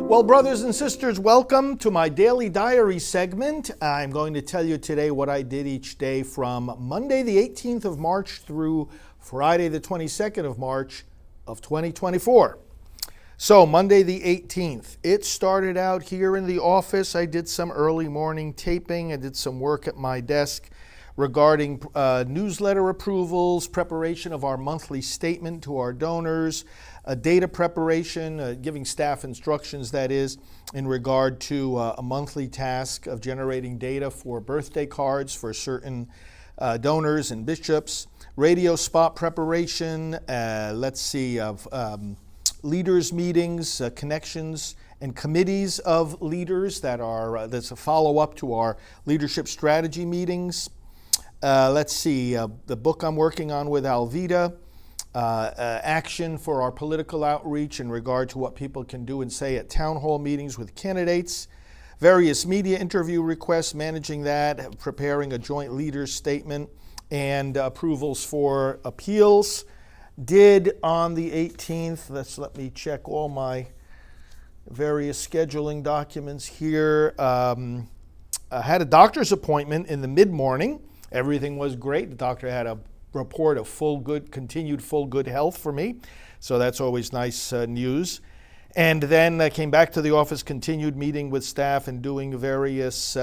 Well, brothers and sisters, welcome to my daily diary segment. I'm going to tell you today what I did each day from Monday the 18th of March through Friday the 22nd of March of 2024. So Monday the 18th, it started out here in the office. I did some early morning taping. I did some work at my desk regarding newsletter approvals, preparation of our monthly statement to our donors, data preparation, giving staff instructions, that is, in regard to a monthly task of generating data for birthday cards for certain donors and bishops, radio spot preparation, leaders meetings, connections and committees of leaders that's a follow-up to our leadership strategy meetings. The book I'm working on with Alveda, action for our political outreach in regard to what people can do and say at town hall meetings with candidates, various media interview requests, managing that, preparing a joint leaders statement, and approvals for appeals. Did on the 18th, let me check all my various scheduling documents here. I had a doctor's appointment in the mid-morning. Everything was great. The doctor had a report of continued full good health for me. So that's always nice news. And then I came back to the office, continued meeting with staff and doing various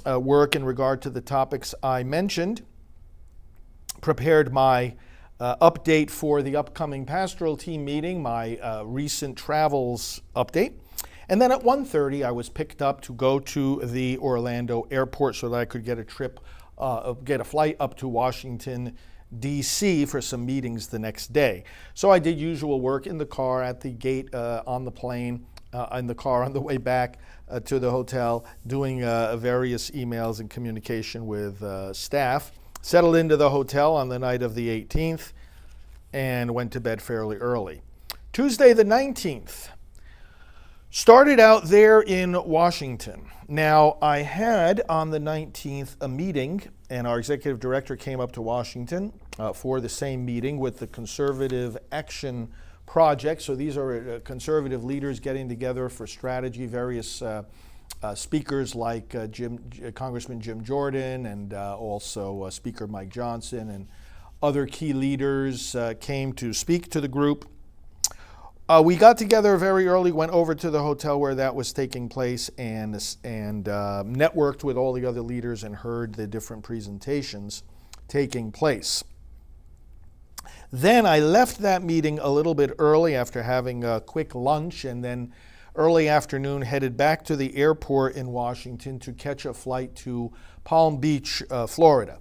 work in regard to the topics I mentioned. Prepared my update for the upcoming pastoral team meeting, my recent travels update. And then at 1:30, I was picked up to go to the Orlando airport so that I could get a flight up to Washington, D.C. for some meetings the next day. So I did usual work in the car, at the gate, on the plane, in the car on the way back to the hotel, doing various emails and communication with staff. Settled into the hotel on the night of the 18th and went to bed fairly early. Tuesday the 19th. Started out there in Washington. Now, I had on the 19th a meeting, and our executive director came up to Washington for the same meeting with the Conservative Action Project. So these are conservative leaders getting together for strategy, various speakers like Congressman Jim Jordan and also Speaker Mike Johnson and other key leaders came to speak to the group. We got together very early, went over to the hotel where that was taking place and networked with all the other leaders and heard the different presentations taking place. Then I left that meeting a little bit early after having a quick lunch, and then early afternoon headed back to the airport in Washington to catch a flight to Palm Beach, Florida.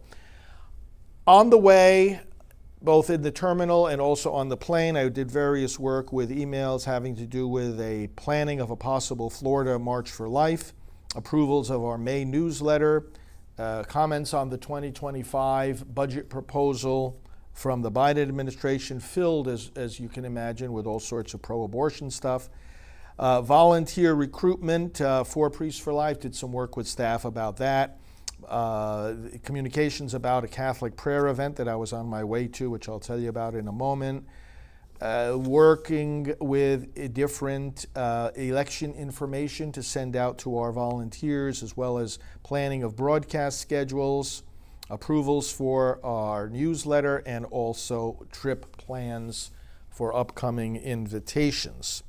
On the way, both in the terminal and also on the plane, I did various work with emails having to do with a planning of a possible Florida March for Life, approvals of our May newsletter, comments on the 2025 budget proposal from the Biden administration, filled, as you can imagine, with all sorts of pro-abortion stuff. Volunteer recruitment for Priests for Life, did some work with staff about that. Communications about a Catholic prayer event that I was on my way to, which I'll tell you about in a moment. Working with different election information to send out to our volunteers, as well as planning of broadcast schedules, approvals for our newsletter, and also trip plans for upcoming invitations.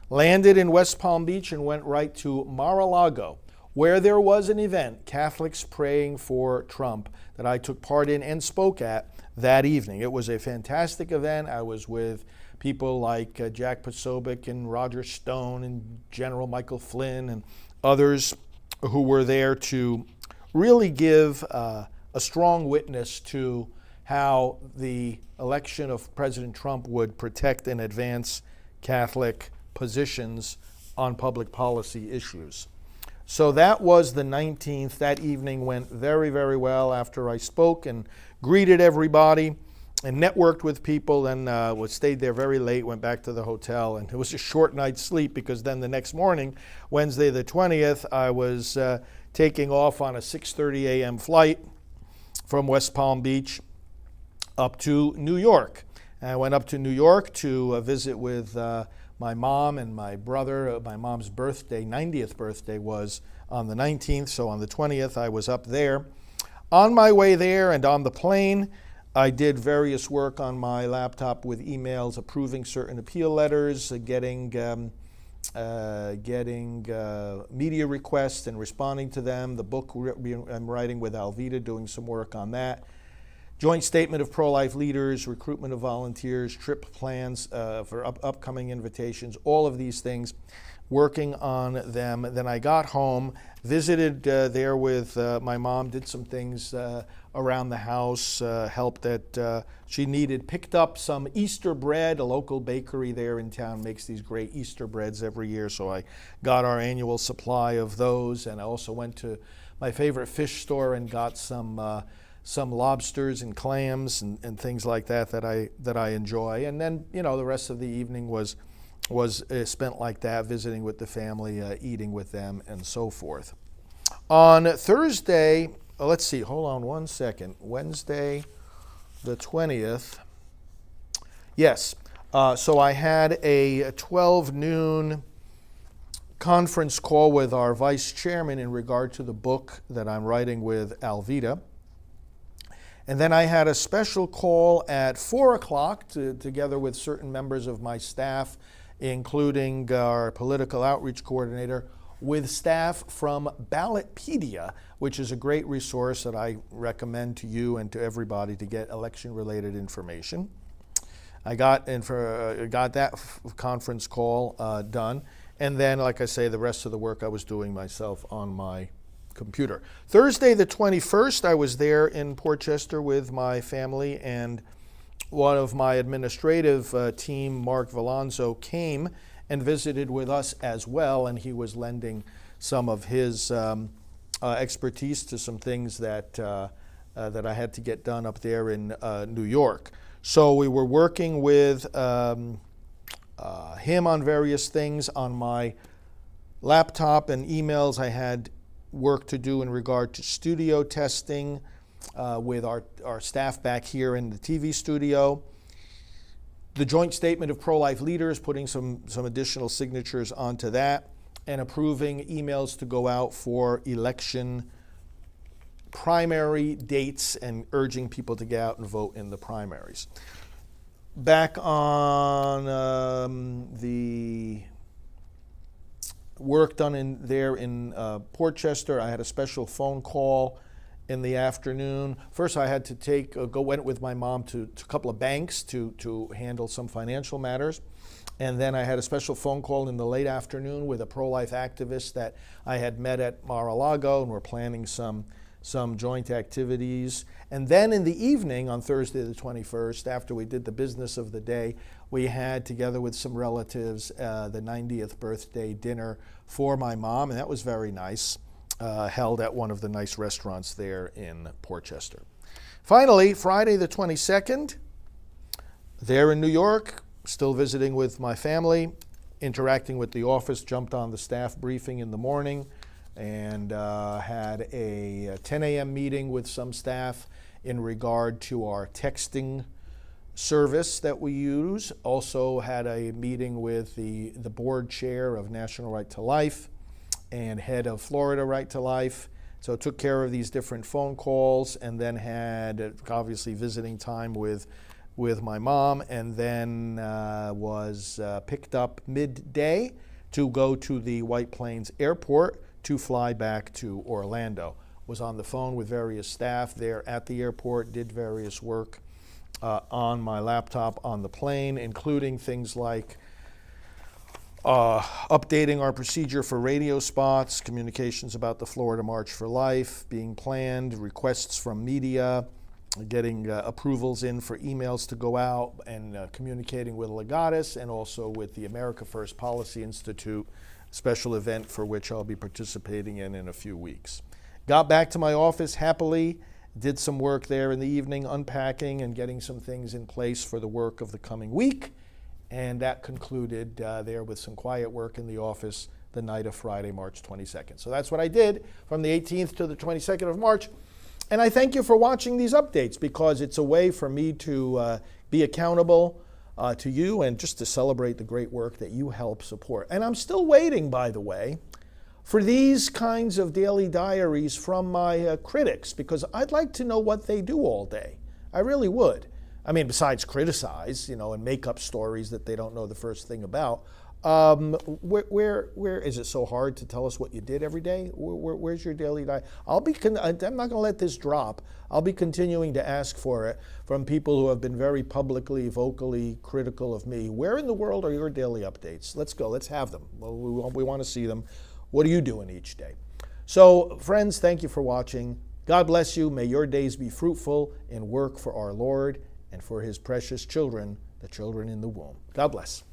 Landed in West Palm Beach and went right to Mar-a-Lago, where there was an event, Catholics Praying for Trump, that I took part in and spoke at that evening. It was a fantastic event. I was with people like Jack Posobiec and Roger Stone and General Michael Flynn and others who were there to really give a strong witness to how the election of President Trump would protect and advance Catholic positions on public policy issues. So that was the 19th. That evening went very, very well after I spoke and greeted everybody and networked with people, and stayed there very late, went back to the hotel, and it was a short night's sleep because then the next morning, Wednesday the 20th, I was taking off on a 6:30 a.m. flight from West Palm Beach up to New York. And I went up to New York to visit with my mom and my brother. My mom's birthday, 90th birthday, was on the 19th, so on the 20th I was up there. On my way there and on the plane, I did various work on my laptop with emails, approving certain appeal letters, getting media requests and responding to them. The book I'm writing with Alveda, doing some work on that. Joint statement of pro-life leaders, recruitment of volunteers, trip plans for upcoming invitations, all of these things, working on them. Then I got home, visited there with my mom, did some things around the house, help that she needed, picked up some Easter bread. A local bakery there in town makes these great Easter breads every year, so I got our annual supply of those. And I also went to my favorite fish store and got some lobsters and clams and things like that I enjoy. And then, the rest of the evening was spent like that, visiting with the family, eating with them, and so forth. On Thursday, let's see, hold on one second. Wednesday, the 20th. Yes, so I had a 12 noon conference call with our vice chairman in regard to the book that I'm writing with Alveda. And then I had a special call at 4 o'clock together with certain members of my staff, including our political outreach coordinator, with staff from Ballotpedia, which is a great resource that I recommend to you and to everybody to get election-related information. I got that conference call done, and then, like I say, the rest of the work I was doing myself on my computer. Thursday the 21st, I was there in Portchester with my family, and one of my administrative team, Mark Valonzo, came and visited with us as well, and he was lending some of his expertise to some things that I had to get done up there in New York. So we were working with him on various things. On my laptop and emails, I had work to do in regard to studio testing with our staff back here in the TV studio. The joint statement of pro-life leaders, putting some additional signatures onto that, and approving emails to go out for election primary dates and urging people to get out and vote in the primaries. Back on the work done in Portchester, I had a special phone call in the afternoon. First, I had to went with my mom to a couple of banks to handle some financial matters. And then I had a special phone call in the late afternoon with a pro-life activist that I had met at Mar-a-Lago, and we're planning some joint activities. And then in the evening, on Thursday the 21st, after we did the business of the day, we had, together with some relatives, the 90th birthday dinner for my mom, and that was very nice, held at one of the nice restaurants there in Portchester. Finally, Friday the 22nd, there in New York, still visiting with my family, interacting with the office, jumped on the staff briefing in the morning, and had a 10 a.m. meeting with some staff in regard to our texting service that we use. Also had a meeting with the board chair of National Right to Life and head of Florida Right to Life. So took care of these different phone calls, and then had obviously visiting time with my mom, and then was picked up midday to go to the White Plains Airport to fly back to Orlando. Was on the phone with various staff there at the airport, did various work on my laptop on the plane, including things like updating our procedure for radio spots, communications about the Florida March for Life being planned, requests from media, getting approvals in for emails to go out, and communicating with Legatus and also with the America First Policy Institute, special event for which I'll be participating in a few weeks. Got back to my office happily, did some work there in the evening, unpacking and getting some things in place for the work of the coming week, and that concluded there with some quiet work in the office the night of Friday, March 22nd. So that's what I did from the 18th to the 22nd of March. And I thank you for watching these updates, because it's a way for me to be accountable to you and just to celebrate the great work that you help support. And I'm still waiting, by the way, for these kinds of daily diaries from my critics, because I'd like to know what they do all day. I really would. I mean, besides criticize, and make up stories that they don't know the first thing about. Where is it so hard to tell us what you did every day? Where's your daily diet? I'm not going to let this drop. I'll be continuing to ask for it from people who have been very publicly, vocally critical of me. Where in the world are your daily updates? Let's go. Let's have them. Well, we want to see them. What are you doing each day? So, friends, thank you for watching. God bless you. May your days be fruitful in work for our Lord and for his precious children, the children in the womb. God bless.